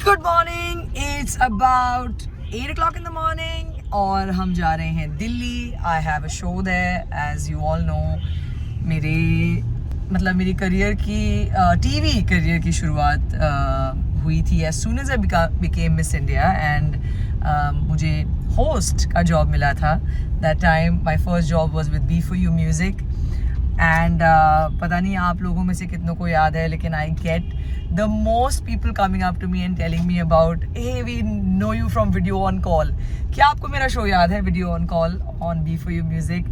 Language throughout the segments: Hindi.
Good morning, it's about 8 o'clock in the morning और हम जा रहे हैं Delhi. I have a show there as you all know. मेरी करियर की टीवी करियर की शुरुआत हुई थी as soon as I became Miss India and मुझे होस्ट का जॉब मिला था. That time my first job was with B for U music एंड पता नहीं आप लोगों में से कितनों को याद है, लेकिन I get the most people coming up to me and telling me about, hey, we know you from Video on Call. क्या आपको मेरा शो याद है, Video on Call on Be For You Music?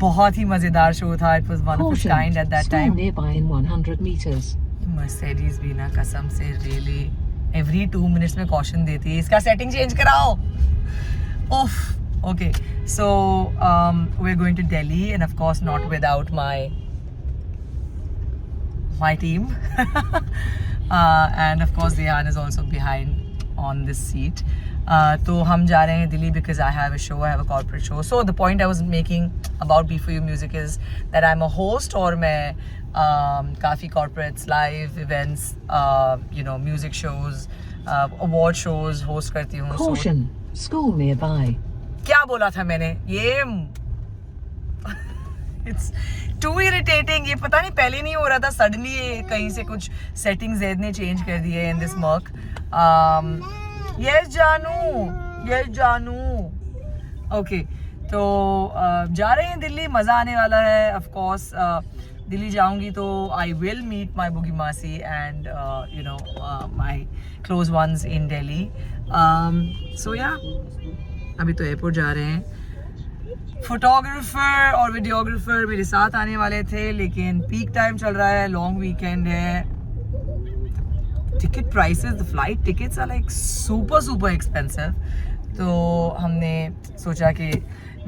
बहुत ही मज़ेदार शो था. It was one of its kind at that time. Nearby in 100 meters. Mercedes भी ना कसम से really every 2 minutes में caution देती है, इसका setting change कराओ. Oof. Okay, so we're going to Delhi and of course not without my team. And of course Rehan is also behind on this seat. तो हम जा रहे हैं Delhi because I have a show, I have a corporate show. So the point I was making about Be For You Music is that I'm a host और मैं काफ़ी corporates, live events, music shows, award shows host करती हूँ. Caution, school nearby. क्या बोला था मैंने ये It's too irritating. ये पता नहीं पहले नहीं हो रहा था, सडनली कहीं से कुछ सेटिंग्स ने चेंज कर दिए इन दिस मर्क. यस जानू. ओके, तो जा रहे हैं दिल्ली, मज़ा आने वाला है. ऑफ कोर्स दिल्ली जाऊंगी तो आई विल मीट माई बुगी मासी and my close ones in Delhi. So yeah अभी तो एयरपोर्ट जा रहे हैं. फोटोग्राफर और वीडियोग्राफर मेरे साथ आने वाले थे, लेकिन पीक टाइम चल रहा है, लॉन्ग वीकेंड है. Ticket prices, the flight tickets are like super expensive. तो हमने सोचा कि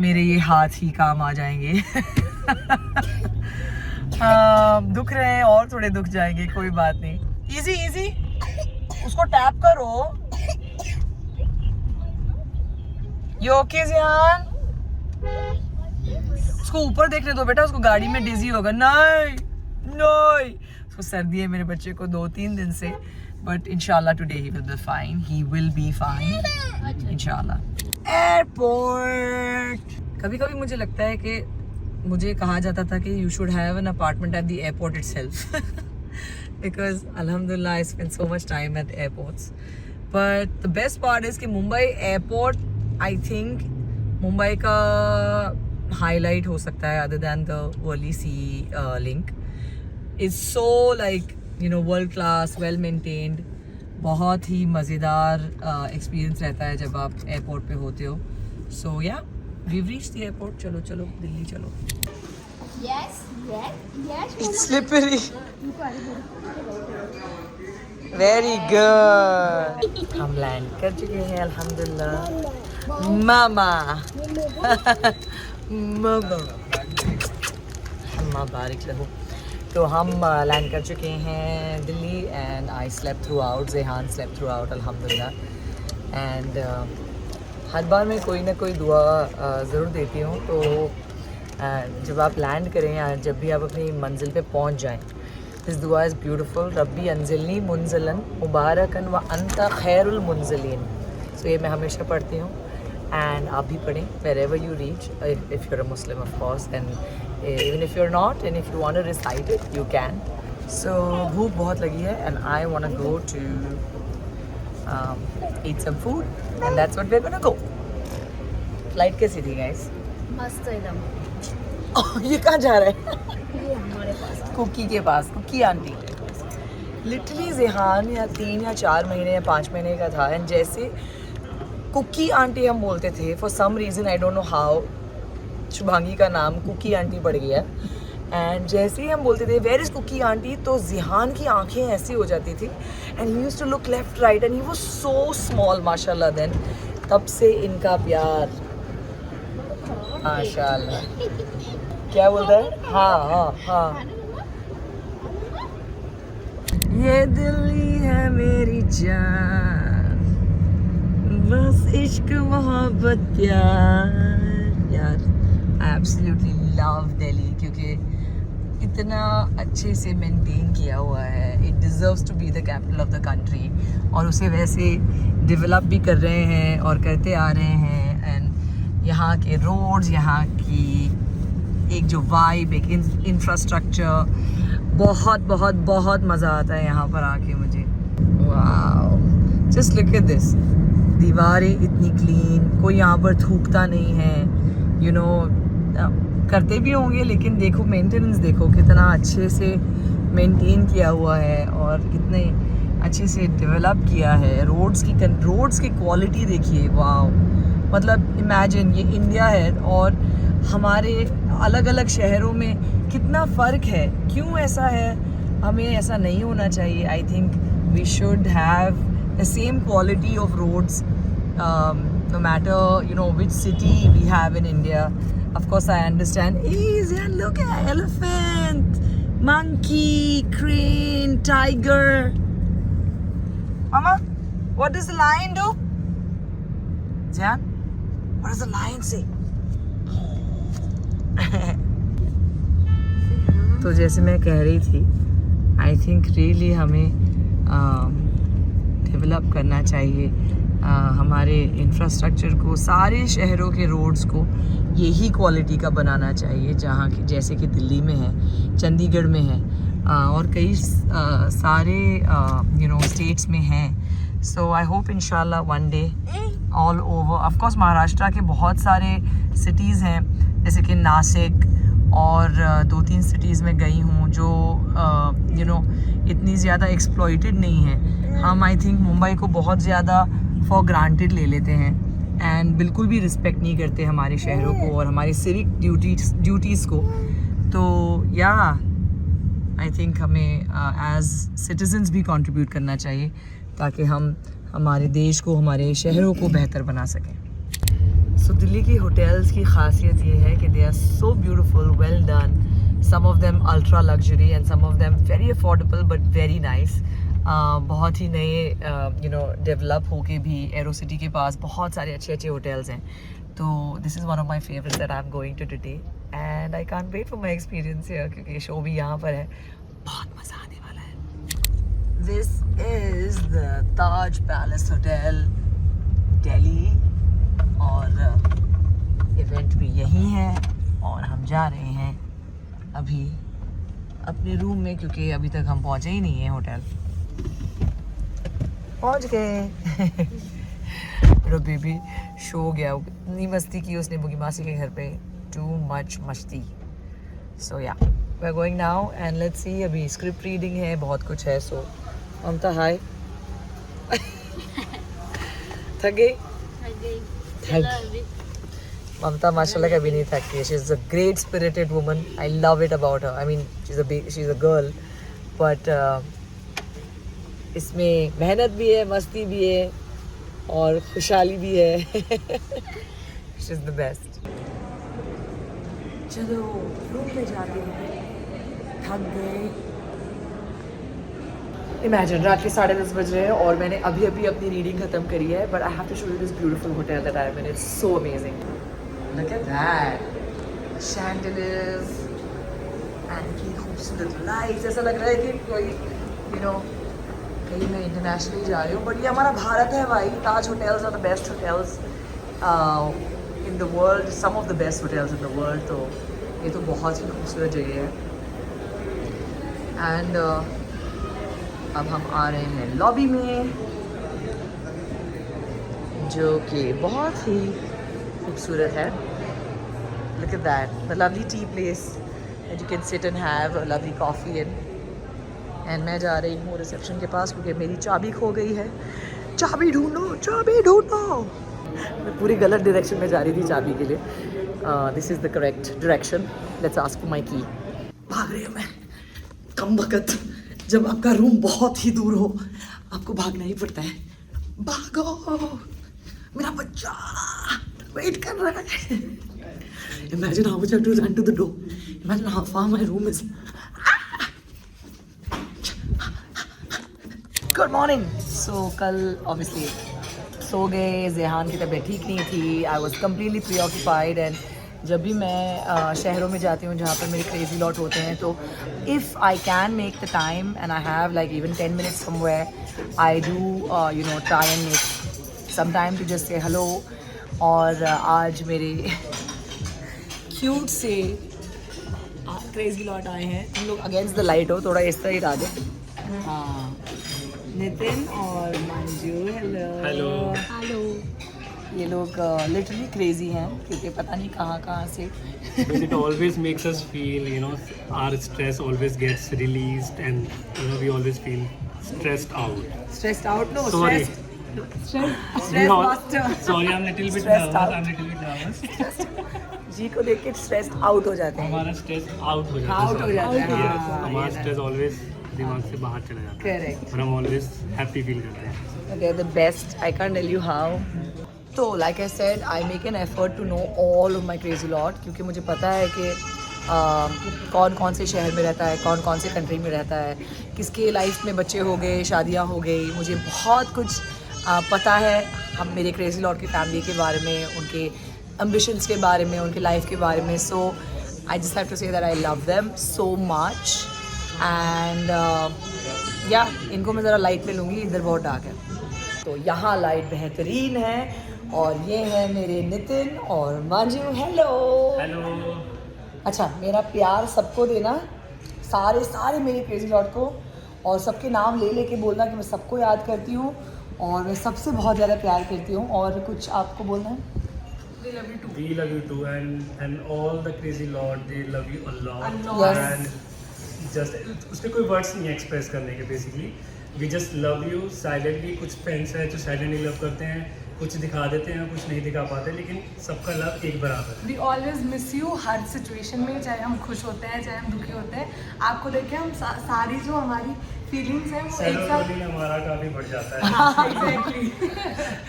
मेरे ये हाथ ही काम आ जाएंगे. दुख रहे हैं और थोड़े दुख जाएंगे, कोई बात नहीं. इजी उसको टैप करो. You okay Zihan? उसको ऊपर देखने दो बेटा, उसको गाड़ी में डिजी होगा. नहीं उसको सर्दी है मेरे बच्चे को 2-3 दिन से, बट इंशाल्लाह today he will be fine. He will be fine इंशाल्लाह. एयरपोर्ट. कभी मुझे लगता है कि मुझे कहा जाता था कि you should have an apartment at the airport itself because अल्हम्दुलिल्लाह I spend so much time at airports. But the best part is कि Mumbai airport, I think Mumbai का हाईलाइट हो सकता है other than the Worli sea link. Is so like world class, well maintained. बहुत ही मज़ेदार एक्सपीरियंस रहता है जब आप एयरपोर्ट पे होते हो. सो yeah we reach the airport. चलो दिल्ली चलो. It's slippery. Very good. हम लैंड कर चुके हैं अल्हम्दुलिल्लाह. मामा अम्मा बारिक लहो. तो हम लैंड कर चुके हैं Delhi and I slept throughout. Zehan slept throughout अल्हम्दुलिल्लाह. एंड हर बार मैं कोई ना कोई दुआ ज़रूर देती हूँ. तो जब आप लैंड करें या जब भी आप अपनी मंजिल पे पहुँच जाएं, दिस दुआ इज़ ब्यूटिफुल. रब्बी अंजिलनी मुंजिलन मुबारकन व अंता खैरुल मुंजिलीन. सो ये मैं हमेशा पढ़ती हूँ एंड आप भी पढ़ें wherever you reach, if you're a Muslim of course, and even if you're not and if you want to recite it you can. So भूख बहुत लगी है and I want to go to eat some food and that's what we're gonna go. Flight कैसी थी guys? मस्त एकदम. ये कहाँ जा रहा है? ये हमारे पास कुकी के पास, कुकी आंटी. लिटरली ज़ेहान या 3 या 4 महीने या 5 महीने का था एंड जैसे कुकी आंटी हम बोलते थे, for some reason I don't know how Shubhangi का नाम कुकी आंटी पड़ गया. एंड जैसे ही हम बोलते थे वेयर इज़ कुकी आंटी, तो ज़ेहान की आंखें ऐसी हो जाती थी and he used to look left right and he was so small माशाल्लाह. देन तब से इनका प्यार माशाल्लाह. क्या बोलता है? हाँ. ये दिल्ली है मेरी जान, बस इश्क मोहब्बत प्यार. यार आई एब्सोल्युटली लव दिल्ली क्योंकि इतना अच्छे से मेंटेन किया हुआ है. It deserves to be the capital of the country. और उसे वैसे डेवलप भी कर रहे हैं और करते आ रहे हैं. एंड यहाँ के रोड्स, यहाँ की एक जो वाइब, एक इंफ्रास्ट्रक्चर, बहुत बहुत बहुत मज़ा आता है यहाँ पर आके मुझे. Wow, just look at this. दीवारें इतनी क्लीन, कोई यहाँ पर थूकता नहीं है. यू नो, करते भी होंगे लेकिन देखो मेंटेनेंस देखो कितना अच्छे से मेंटेन किया हुआ है और कितने अच्छे से डेवलप किया है. रोड्स की क्वालिटी देखिए. वाओ, मतलब इमेजिन ये इंडिया है और हमारे अलग अलग शहरों में कितना फ़र्क है. क्यों ऐसा है? हमें ऐसा नहीं होना चाहिए. I think we should have the same quality of roads, no matter which city we have in India. Of course I understand. Easy, and look at elephant, monkey, crane, tiger. Mama, what does the lion do? Jan, what does the lion say? तो जैसे मैं कह रही थी, आई थिंक रियली हमें डेवलप करना चाहिए हमारे इंफ्रास्ट्रक्चर को. सारे शहरों के रोड्स को यही क्वालिटी का बनाना चाहिए जहाँ की, जैसे कि दिल्ली में है, चंडीगढ़ में है और कई सारे स्टेट्स में हैं. सो आई होप इंशाल्लाह one day all over. Of course Maharashtra के बहुत सारे सिटीज़ हैं जैसे कि नासिक और 2-3 सिटीज़ में गई हूँ जो इतनी ज़्यादा एक्सप्लॉइटेड नहीं है. हम आई थिंक मुंबई को बहुत ज़्यादा फॉर ग्रांटेड ले लेते हैं एंड बिल्कुल भी रिस्पेक्ट नहीं करते हमारे शहरों को और हमारी सिविक ड्यूटीज़ को. तो या आई थिंक हमें एज सिटीजन्स भी कंट्रीब्यूट करना चाहिए ताकि हम हमारे देश को, हमारे शहरों को बेहतर बना सकें. सो दिल्ली की होटल्स की खासियत ये है कि they are so beautiful, well done. Some of them ultra luxury and some of them very affordable but very nice. बहुत ही नए डेवलप होके भी एरो सिटी के पास बहुत सारे अच्छे अच्छे होटल्स हैं. तो this is one of my favourites that I am going to today and I can't wait for my experience here क्योंकि शो भी यहाँ पर है. बहुत मज़ा आने वाला है. This is the Taj Palace Hotel Delhi और इवेंट भी यहीं है और हम जा रहे हैं अभी अपने रूम में क्योंकि अभी तक हम पहुँचे ही नहीं हैं होटल. पहुँच गए. मेरा बेबी शो गया, इतनी मस्ती की उसने बुगी मासी के घर पे. टू मच मस्ती. So yeah we are going now and let's see. अभी स्क्रिप्ट रीडिंग है, बहुत कुछ है. सो ममता हाय. थक गई? ममता माशाल्लाह कभी नहीं थकती है. She is a great spirited woman. I love it about her. I mean she is a girl but इसमें मेहनत भी है, मस्ती भी है और खुशहाली भी है. She is the best. चलो रूम पे जाते हैं. थक गए. इमेजिन रात के 10:30 बज रहे हैं और मैंने अभी अभी अपनी रीडिंग ख़त्म करी है. But I have to show you this beautiful hotel that I am in. It's so amazing. Look at that chandeliers and की खूबसूरत लाइट्स. ऐसा लग रहा है कि कोई कहीं मैं इंटरनेशनली जा रही हूँ. बट ये हमारा भारत है भाई. Taj hotels are the best hotels in the world. Some of the best hotels in the world. तो ये तो बहुत ही खूबसूरत जगह है. एंड अब हम आ रहे हैं लॉबी में जो कि बहुत ही खूबसूरत है. Look at that, the lovely tea place that you can sit and have a lovely coffee in. And मैं जा रही हूँ रिसेप्शन के पास क्योंकि मेरी चाबी खो गई है. चाबी ढूंढो, चाबी ढूंढो. मैं पूरी गलत डायरेक्शन में जा रही थी चाबी के लिए. This is the correct direction. Let's ask for my की. भाग रही हूँ मैं. कम वक्त. जब आपका रूम बहुत ही दूर हो आपको भागना ही पड़ता है. भागो, मेरा बच्चा वेट कर रहा है. Imagine how much I have to run to the door. Imagine how far my room is. Good morning. So कल obviously सो गए. ज़ेहान की तबीयत ठीक नहीं थी. I was completely preoccupied and जब भी मैं शहरों में जाती हूँ जहाँ पर मेरे क्रेजी लॉट होते हैं, तो if I can make the time and I have like even 10 minutes somewhere, I do you know try and make some time to just say hello. और आज मेरे क्यूट से क्रेजी लॉट आए हैं. तुम लोग अगेंस्ट द लाइट हो, थोड़ा इस तरह ही डालो. हाँ, नितिन और मंजू. हेलो. हेलो. ये लोग लिटरली क्रेजी हैं क्योंकि पता नहीं कहाँ से. Because it always makes us feel, you know, our stress always gets released, and you know, we always feel stressed out. Stressed out? No, Sorry. stressed We all- master. Sorry, I'm little bit Stressed nervous. out. I'm little bit nervous. जी को देख के स्ट्रेस्ड आउट हो जाते हैं. हमारा stress out हो जाता है. Out हो जाता है, Yes, हाँ, हमारा ये stress always दिमाग से बाहर चला जाता है. Correct. और हम always happy feel करते हैं. They're the best. I can't tell you how. तो like I said, I make an effort to know all of my crazy lot क्योंकि मुझे पता है कि कौन कौन से शहर में रहता है, कौन कौन से कंट्री में रहता है, किसके लाइफ में बच्चे हो गए, शादियाँ हो गई. मुझे बहुत कुछ पता है हम मेरे क्रेजी लॉट की फैमिली के बारे में, उनके एम्बिशंस के बारे में, उनके लाइफ के बारे में. So I just have to say that I love them so much. And yeah इनको मैं ज़रा लाइट में लूँगी, इधर बहुत डार्क है. तो यहाँ लाइट बेहतरीन है. और ये है मेरे नितिन और मंजू. हेलो. Hello. अच्छा, मेरा प्यार सबको देना, सारे मेरे क्रेजी लॉट को, और सबके नाम ले लेके बोलना कि मैं सबको याद करती हूँ और मैं सबसे बहुत ज़्यादा प्यार करती हूँ. और कुछ आपको बोलना है? We love you too, and all the crazy lot, they love you a lot. Yes. And just उसमें कोई words नहीं है express करने के. Basically, we just love you silently. कुछ friends हैं जो silently love करते हैं, कुछ दिखा देते हैं, कुछ नहीं दिखा पाते, लेकिन सबका लव एक बराबर है. वी ऑलवेज मिस यू हर सिचुएशन में, चाहे हम खुश होते हैं चाहे हम दुखी होते हैं. आपको देख के हम सारी जो हमारी फीलिंग्स हैं वो एक साथ सेरोटोनिन हमारा काफी बढ़ जाता है. एग्जैक्टली.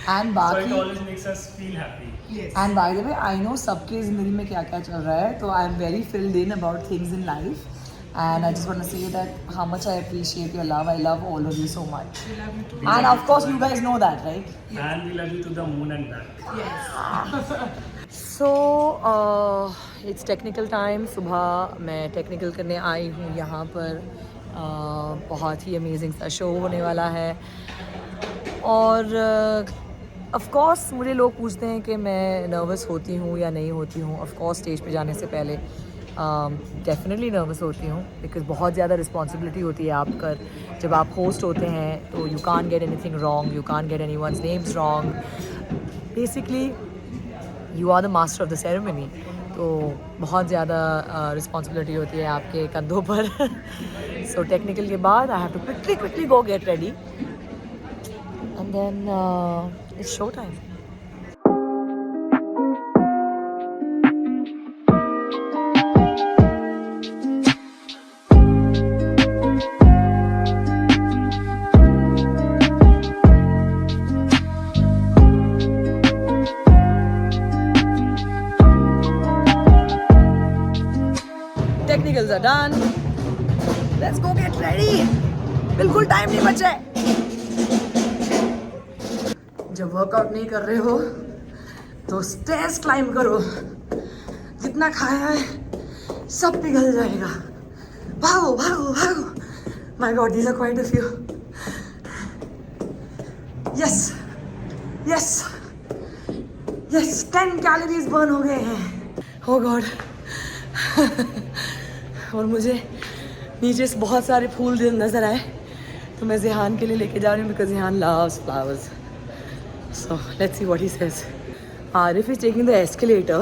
एंड So it बाकी always makes us feel happy. And by the way I know सबकी ज़िंदगी में क्या क्या चल रहा है, तो I am very filled in about things in life. And I just want to say that how much I appreciate your love. I love all of you so much. And of course, you guys know that, right? And we love you to the moon and back. So, it's technical time. सुबह मैं टेक्निकल करने आई हूँ यहाँ पर. बहुत ही अमेजिंग सा शो होने वाला है. और ऑफ कोर्स मुझे लोग पूछते हैं कि मैं नर्वस होती हूँ या नहीं होती हूँ. ऑफ कोर्स स्टेज पे जाने से पहले डेफिनेटली नर्वस होती हूँ बिकॉज बहुत ज़्यादा रिस्पॉन्सिबिलिटी होती है आप पर. जब आप होस्ट होते हैं तो you can get anything wrong, you can get anyone's names wrong. Basically you are the master of the ceremony. तो बहुत ज़्यादा रिस्पॉन्सिबिलिटी होती है आपके कंधों पर. सो टेक्निकल के बाद I have to quickly go get ready and then it's show time. Technicals are done. Let's go get ready. बिल्कुल टाइम नहीं बचा है. जब वर्कआउट नहीं कर रहे हो तो स्टेयर्स क्लाइंब करो. जितना खाया है सब पिघल जाएगा. भागो भागो भागो. My God, these are quite a few. Yes, yes, yes. 10 calories burn हो गए हैं. Oh God. और मुझे नीचे से बहुत सारे फूल नज़र आए तो मैं ज़िहान के लिए लेके जा रही हूँ because ज़िहान loves flowers. So let's see what he says. Arif is taking the escalator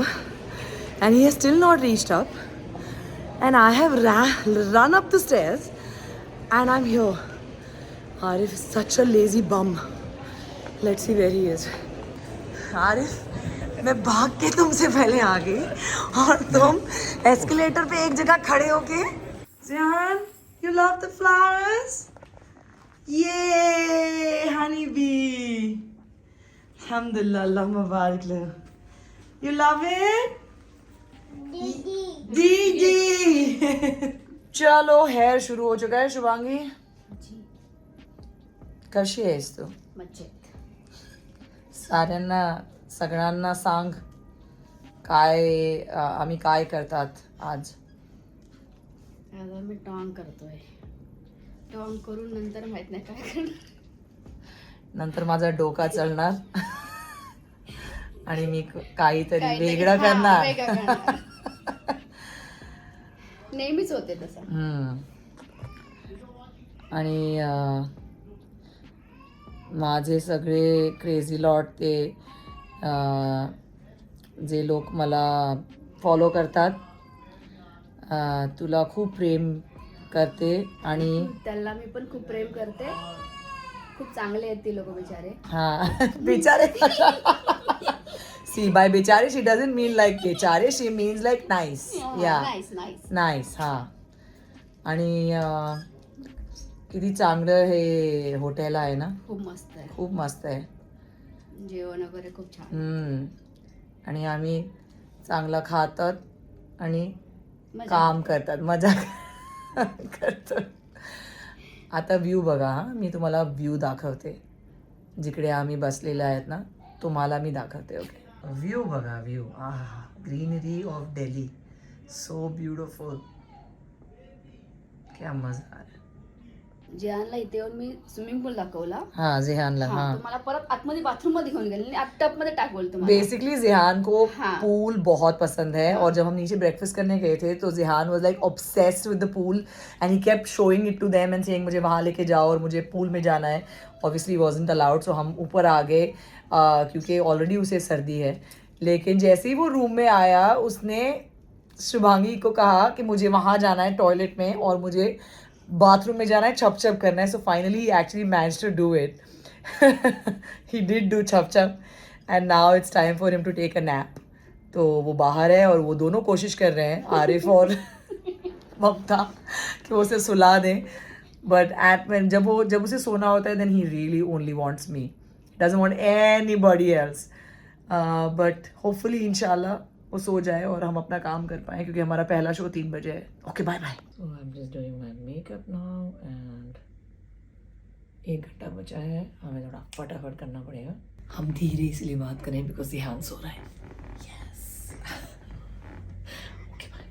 and he has still not reached up, and I have run up the stairs and I'm here. Arif is such a lazy bum. Let's see where he is. Arif, मैं भाग के तुमसे पहले आ गई और तुम एस्केलेटर पे एक जगह खड़े होके. ज़िहान, you love the flowers? Yay, honey bee. Alhamdulillah, Allah mubarak le. You love it? दीदी. चलो, हेयर शुरू हो चुका है. शुभांगी कशी आहेस तू? मजेत. साऱ्यांना सगळ्यांना सांग आम्ही काय करतात आज. आज आम्ही टॉंग करतोय. टॉंग करून नंतर माहित नाही काय करणार. नंतर माझा डोका चलणार आणि मी काहीतरी काहीतरी, वेगळं हा, करणार. वेगळं करणार. नेहमीच होते तसं. आणि माझे सगळे क्रेझी लॉट ते जे लोक मला फॉलो करतात, तुला खूप प्रेम करते आणि त्याला मी पण खूप प्रेम करते. खूप चांगले आहेत ती लोक बिचारे. हाँ बेचारे. सी बाय बेचारे शी डजंट मीन लाईक बेचारे, शी मीन्स लाईक नाईस. या नाईस नाईस. नाईस. हां. आणि किती चांगलं हे हॉटेल आहे ना. खूप मस्त आहे. खूप मस्त आहे. जेवण वगैरे खूप छान. आणि आम्ही चांगलं खातात आणि मजा. काम करतात, मजा करतात. आता व्ह्यू बघा. हां, मी तुम्हाला व्ह्यू दाखवते जिकडे आम्ही बसलेले आहेत ना, तुम्हाला मी दाखवते. ओके, व्ह्यू बघा. View greenery of Delhi, so beautiful. क्या मजा आ रहा है. जिहानला इथे येऊन मी स्विमिंग पूल दाखवला. हाँ जिहानला. हा, हाँ तुम्हाला परत आतमध्ये बाथरूम मध्ये घेऊन गेले आणि टब मध्ये टाकवलं तुम्हाला. बेसिकली जिहान को हाँ. पूल बहुत पसंद है. और जब हम नीचे ब्रेकफास्ट करने गए थे तो Zihan was like obsessed with the pool and he kept showing it to them and saying मुझे वहाँ लेके जाओ और मुझे पूल में जाना है. ऑब्वियसली वाजंट अलाउड, सो हम ऊपर आ गए क्योंकि ऑलरेडी उसे सर्दी है. लेकिन जैसे ही वो रूम में आया उसने शुभांगी को कहा कि मुझे वहाँ जाना है टॉयलेट में और मुझे बाथरूम में जाना है, छप छप करना है. So finally he actually managed to do it. He did do छप छप and now it's time for him to take a nap. तो वो बाहर है और वो दोनों कोशिश कर रहे हैं, आरिफ और ममता, कि वो उसे सुला दें. बट जब उसे सोना होता है then he really only wants me, doesn't want anybody else. But hopefully इंशाल्लाह वो सो जाए और हम अपना काम कर पाएँ क्योंकि हमारा पहला शो 3 बजे है. Okay bye bye. So I am just doing my makeup now and 1 घंटा बचा है. हमें थोड़ा फटाफट करना पड़ेगा. हम धीरे इसलिए बात करें बिकॉज ध्यान सो रहा है. यस. Okay bye.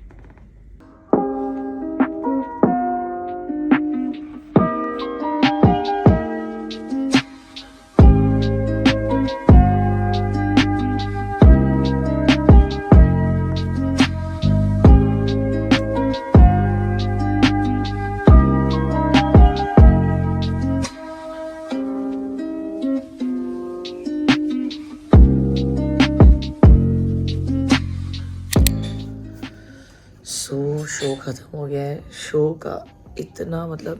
शो ख़त्म हो गया है. शो का इतना मतलब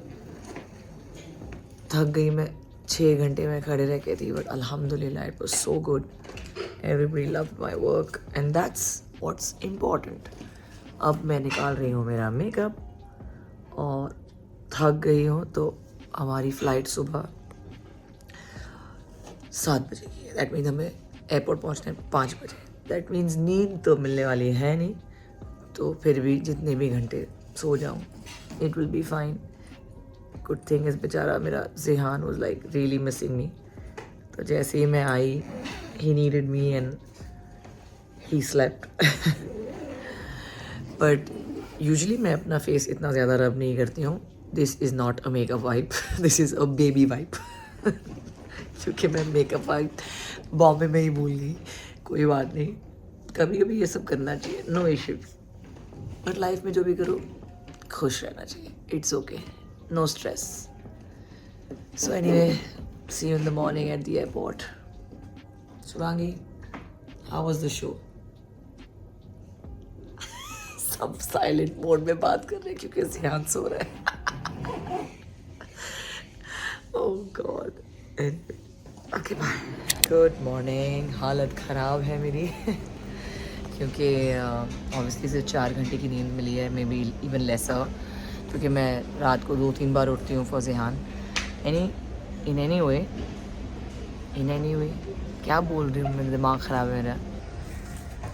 थक गई मैं. 6 घंटे में खड़े रह के थी बट अल्हम्दुलिल्लाह it was so good. Everybody loved my work and that's what's important. अब मैं निकाल रही हूँ मेरा मेकअप और थक गई हूँ. तो हमारी फ़्लाइट सुबह 7 बजे की है. दैट मीन्स हमें एयरपोर्ट पहुँचने 5 बजे. दैट मीन्स नींद तो मिलने वाली है नहीं, तो फिर भी जितने भी घंटे सो जाऊँ it will be fine. Good thing is बेचारा मेरा Zihan was like really missing me. तो जैसे ही मैं आई he needed me and he slept. But usually मैं अपना फेस इतना ज़्यादा रब नहीं करती हूँ. This is not a makeup wipe, this is a baby wipe. क्योंकि मैं मेकअप वाइप बॉम्बे में ही भूल गई. कोई बात नहीं, कभी कभी ये सब करना चाहिए, नो इशू. बट लाइफ में जो भी करो खुश रहना चाहिए. It's okay, no stress. So anyway, see you in the morning at the airport. Shubhangi, how was the show? सब साइलेंट मोड में बात कर रहे हैं क्योंकि ध्यान सो रहा है. Oh God. Okay bye. Good morning. हालत ख़राब है मेरी क्योंकि ऑब्वियसली सिर्फ 4 घंटे की नींद मिली है, मे बी इवन लेसर, क्योंकि मैं रात को 2-3 बार उठती हूँ फॉर जिहान. इन एनी वे क्या बोल रही हूँ, मेरा दिमाग ख़राब है मेरा.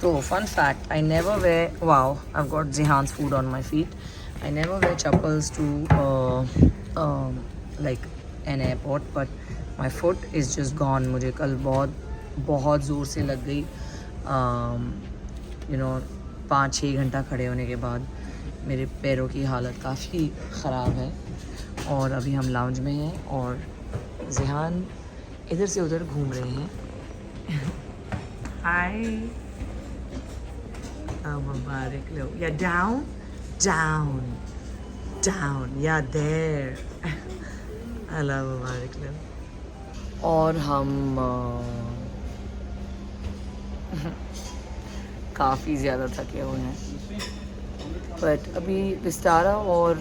तो fun fact, I never wear, wow I have got Zihan's food on my feet. I never wear chappals to like an airport, but my foot is just gone. मुझे कल बहुत ज़ोर से लग गई 5-6 घंटा खड़े होने के बाद मेरे पैरों की हालत काफ़ी ख़राब है। और अभी हम लाउंज में हैं और ज़िहान इधर से उधर घूम रहे हैं। हाय मुबारक लो या डाउन डाउन डाउन या देयर अल्लाह मुबारक लो। और हम काफ़ी ज़्यादा थके हुए हैं, बट अभी विस्टारा और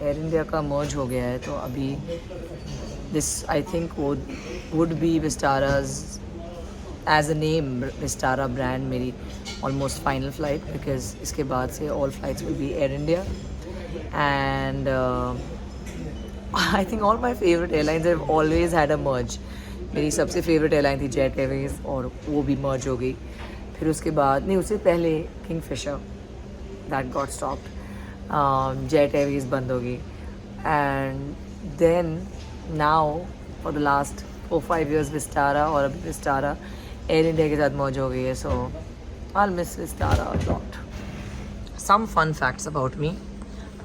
एयर इंडिया का मर्ज हो गया है, तो अभी this I think would be Vistara's as a name Vistara brand मेरी ऑलमोस्ट फाइनल फ़्लाइट, बिकॉज इसके बाद से all flights will be Air India and I think all my favourite airlines have always had a merge. मेरी सबसे फेवरेट एयरलाइन थी जेट एयरवेज और वो भी मर्ज हो गई। फिर उसके बाद नहीं, उससे पहले Kingfisher that got stopped, Jet Airways बंद हो गई and then now for the last 4-5 years Vistara, और अभी विस्टारा एयर इंडिया के साथ मर्ज हो गई है। So I miss Vistara a lot. Some fun facts about me,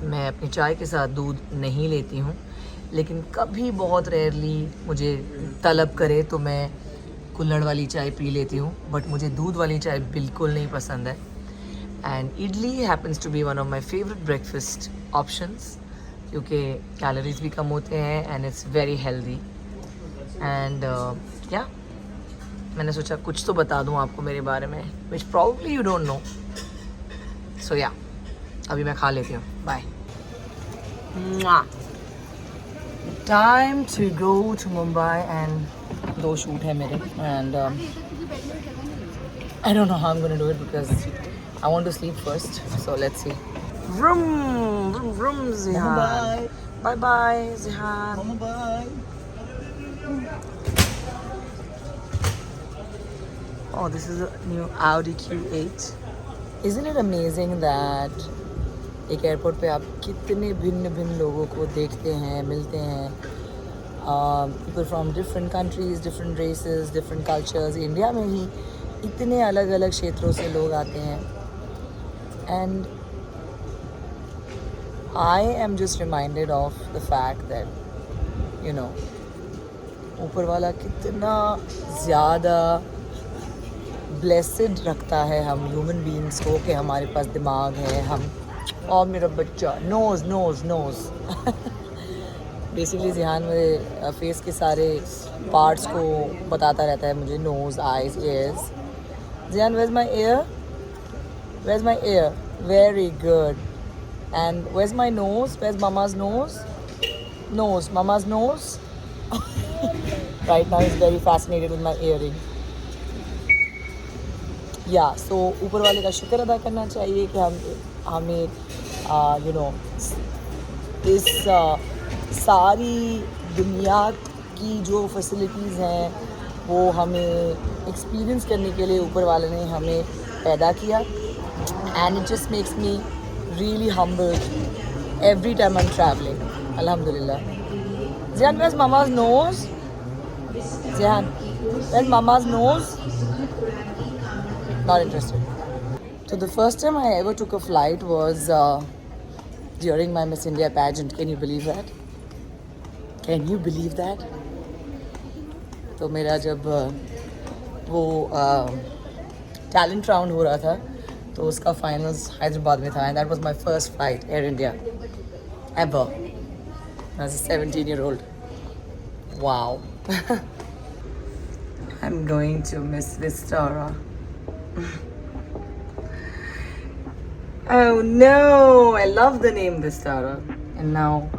मैं अपनी चाय के साथ दूध नहीं लेती हूँ, लेकिन कभी बहुत रेयरली मुझे तलब करे तो मैं कुल्हड़ वाली चाय पी लेती हूँ, बट मुझे दूध वाली चाय बिल्कुल नहीं पसंद है। And idli happens to be one of my favourite breakfast options, क्योंकि कैलोरीज भी कम होते हैं and it's very healthy. And या मैंने सोचा कुछ तो बता दूँ आपको मेरे बारे में, which probably you don't know. So yeah अभी मैं खा लेती हूँ, bye. Time to go to Mumbai and 2 shoot है मेरे and I don't know how I am gonna do it because I want to sleep first, so let's see. vroom vroom vroom Zihan, bye bye Zihan, bye. Oh, this is a new Audi Q8. Isn't it amazing that एक एयरपोर्ट पे आप कितने भिन्न भिन्न लोगों को देखते हैं, मिलते हैं, people from different countries, different races, different cultures. India में ही इतने अलग अलग क्षेत्रों से लोग आते हैं and I am just reminded of the fact that you know ऊपर वाला कितना ज़्यादा ब्लेसिड रखता है हम ह्यूमन बीइंग्स को कि हमारे पास दिमाग है, हम और मेरा बच्चा नोज़ नोज़ नोज़ बेसिकली ज़िहान मेरे फेस के सारे पार्ट्स को बताता रहता है मुझे, nose, eyes, ears. Zihan where's my ear, where's my ear, very good. And where's my nose, where's mama's nose, nose, mama's nose. Right now is very fascinated with my earring. Yeah so ऊपर वाले का शुक्र अदा करना चाहिए कि हमें यू नो इस सारी दुनिया की जो फैसिलिटीज़ हैं वो हमें एक्सपीरियंस करने के लिए ऊपर वाले ने हमें पैदा किया and it just makes me really humbled every time I am travelling. अल्हम्दुलिल्लाह। Zihan where's mama's nose, Zihan where's mama's nose. Not interested. So the first time I ever took a flight was during my Miss India pageant. Can you believe that? Can you believe that? तो मेरा जब वो टैलेंट राउंड हो रहा था तो उसका फाइनल्स हैदराबाद में था and that was my first flight, Air India, ever. As a 17-year-old. Wow. I'm going to miss Vistara. Oh no! I love the name Vistara, and now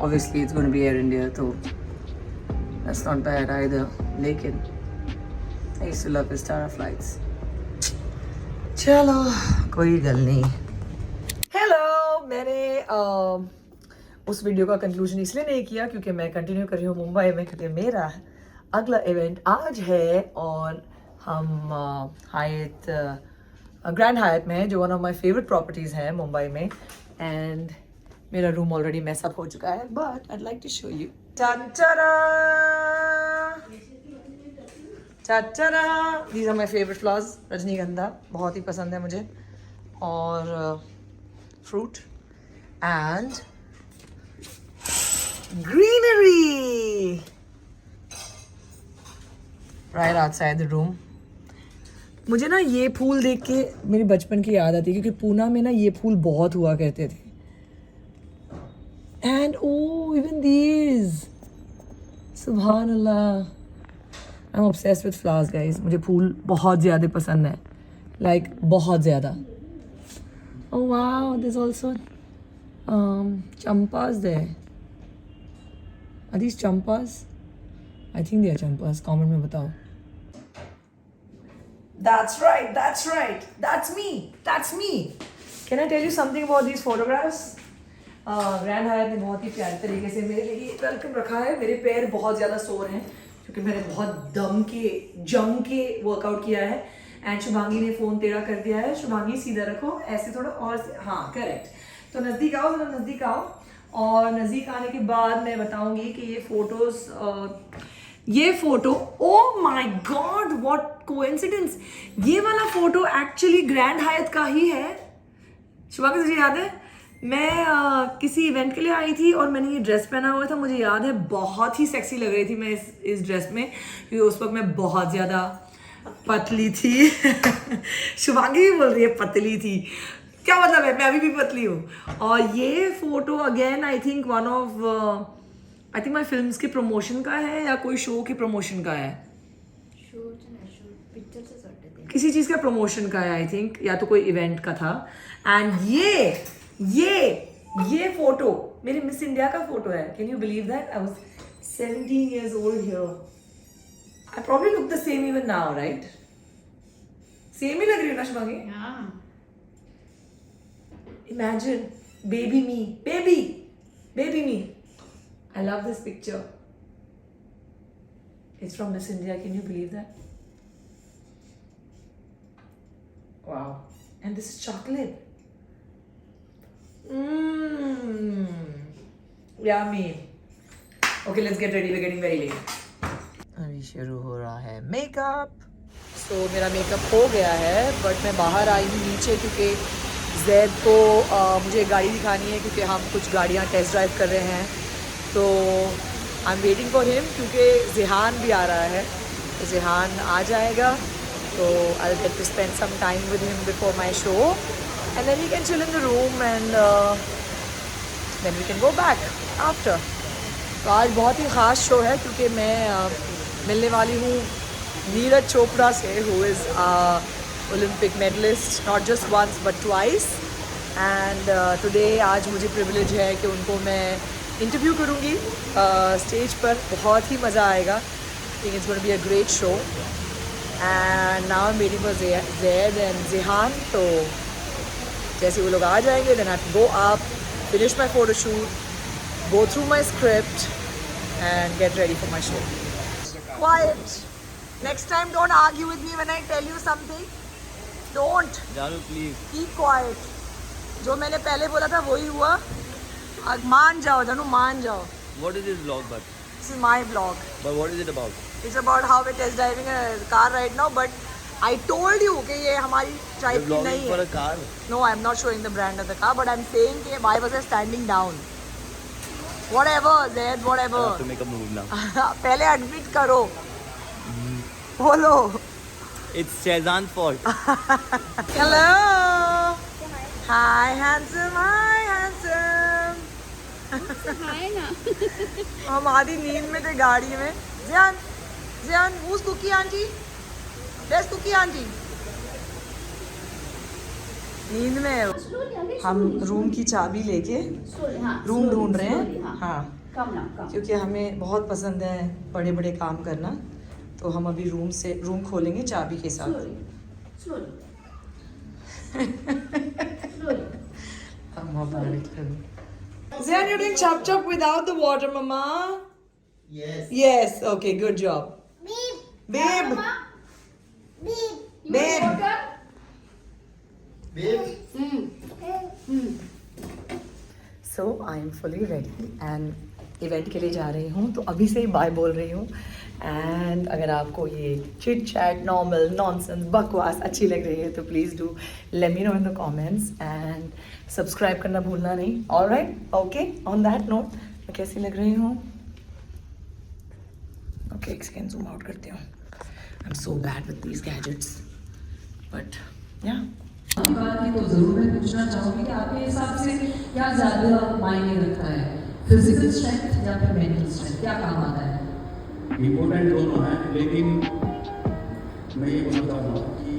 obviously it's going to be Air India, so that's not bad either. Lekin I used to love Vistara flights. चलो कोई गल नहीं। हेलो, मैंने उस वीडियो का कंक्लूजन इसलिए नहीं किया क्योंकि मैं कंटिन्यू कर रही हूँ मुंबई में, क्योंकि मेरा अगला इवेंट आज है और हम हायत ग्रैंड हायत में है, जो one of my favourite properties है मुंबई में। एंड मेरा रूम ऑलरेडी मैसअप हो चुका है, but I like to show you. चाचा, these are my favorite flowers. रजनीगंधा बहुत ही पसंद है मुझे. और fruit and greenery right outside the room. मुझे ना ये फूल देख के मेरे बचपन की याद आती है, क्योंकि पूना में ना ये फूल बहुत हुआ करते थे. And oh, even these. Subhanallah. I'm obsessed with flowers, guys. मुझे फूल बहुत ज़्यादा पसंद है. Like बहुत ज़्यादा. Oh wow, there's also champas there. Are these champas? I think they are champas. Comment में बताओ. That's right. That's right. That's me. That's me. Can I tell you something about these photographs? Grand Hyatt ने बहुत ही प्यारे तरीके से मेरे लिए वेलकम रखा है. मेरे पैर बहुत ज़्यादा सोर हैं क्योंकि मैंने बहुत जम के वर्कआउट किया है. एंड शुभांगी ने फ़ोन टेढ़ा कर दिया है. शुभांगी सीधा रखो, ऐसे थोड़ा और हाँ करेक्ट. तो नज़दीक आओ, थोड़ा नज़दीक आओ. और नज़दीक आने के बाद मैं बताऊँगी कि ये photo oh my god what coincidence. ये वाला फ़ोटो एक्चुअली ग्रैंड हायत का ही है. शुभांगी तुझे याद है मैं किसी इवेंट के लिए आई थी और मैंने ये ड्रेस पहना हुआ था. मुझे याद है बहुत ही सेक्सी लग रही थी मैं इस ड्रेस में, क्योंकि उस वक्त मैं बहुत ज़्यादा पतली थी. शुभांगी भी बोल रही है पतली थी. क्या मतलब है, मैं अभी भी पतली हूँ. और ये photo again I think one of I think my films के प्रमोशन का है या कोई शो के प्रमोशन का है. किसी चीज़ का प्रमोशन का है आई थिंक, या तो कोई इवेंट का था. एंड ये फोटो मेरे मिस इंडिया का फोटो है. Can you believe that? I was 17 years old here. I probably look the same even now, right? Same ही लग रही है ना शुभांगी? हाँ. Imagine baby me. I love this picture. It's from Miss India. Can you believe that? Wow. And this is chocolate. Yummy. Okay, let's get ready. We're getting very late. अभी शुरू हो रहा है मेकअप. So मेरा मेकअप हो गया है, बट मैं बाहर आई हूँ नीचे क्योंकि जैद को मुझे गाड़ी दिखानी है, क्योंकि हम कुछ गाड़ियाँ टेस्ट ड्राइव कर रहे हैं. तो I am waiting for him, क्योंकि ज़िहान भी आ रहा है. तो ज़िहान आ जाएगा तो I will get to spend some time with him before my show. And then we can chill in the room and then we can go back after. तो आज बहुत ही ख़ास शो है क्योंकि मैं मिलने वाली हूँ नीरज चोपड़ा से, who is Olympic medalist not just once but twice. And today आज मुझे privilege है कि उनको मैं इंटरव्यू करूँगी स्टेज पर. बहुत ही मज़ा आएगा. I think it's going to be a great show. And now I'm waiting for Zaid and Zihan. तो जैसे वो लोग आ जाएंगे then I have to go up, finish my photo shoot, go through my script and get ready for my show. Quiet. Next time don't argue with me when I tell you something. Don't. जानू please. Keep quiet. जो मैंने पहले बोला था वही हुआ. अब मान जाओ जानू, मान जाओ. What is this vlog but? This is my vlog. But what is it about? It's about how we're test driving a car right now, but I told you कि ये हमारी You're टाइप की vlogging नहीं for है. a car. No, I'm not showing the brand of the car, but I'm saying कि why was I standing down? Whatever, Zaid, I whatever. have to make a move now. पहले admit करो. बोलो. It's Shahzan's fault. Hello. Hi, handsome. Hi, handsome. हाय ना. हम आधी नींद में थे गाड़ी में. Zian, who's Cookie auntie? Where's Cookie auntie? नींद में है. हम रूम की चाबी लेके रूम ढूंढ रहे हैं. हाँ, क्योंकि हमें बहुत पसंद है बड़े बड़े काम करना. तो हम अभी रूम खोलेंगे चाबी के साथ. Zian, you're doing chop chop without the water, Mama. Yes. Okay. Good job. Babe. So I am fully ready and event के लिए जा रही हूँ. तो अभी से ही बाय बोल रही हूँ. एंड अगर आपको ये चिट चैट नॉर्मल नॉनसेंस बकवास अच्छी लग रही है तो please do let me know in the comments and subscribe करना भूलना नहीं. Alright, okay, on that note मैं कैसी लग रही हूँ? ओके, एक सेकेंड जूम आउट करती हूँ. I am so bad with these gadgets but या. आपकी बात की तो ज़रूर मैं पूछना चाहूँगी कि आपके हिसाब से क्या ज़्यादा मायने रखता है, फिजिकल स्ट्रेंथ या फिर मेंटल स्ट्रेंथ, क्या काम आता है? इम्पोर्टेंट दोनों हैं, लेकिन मैं ये बोलता हूँ कि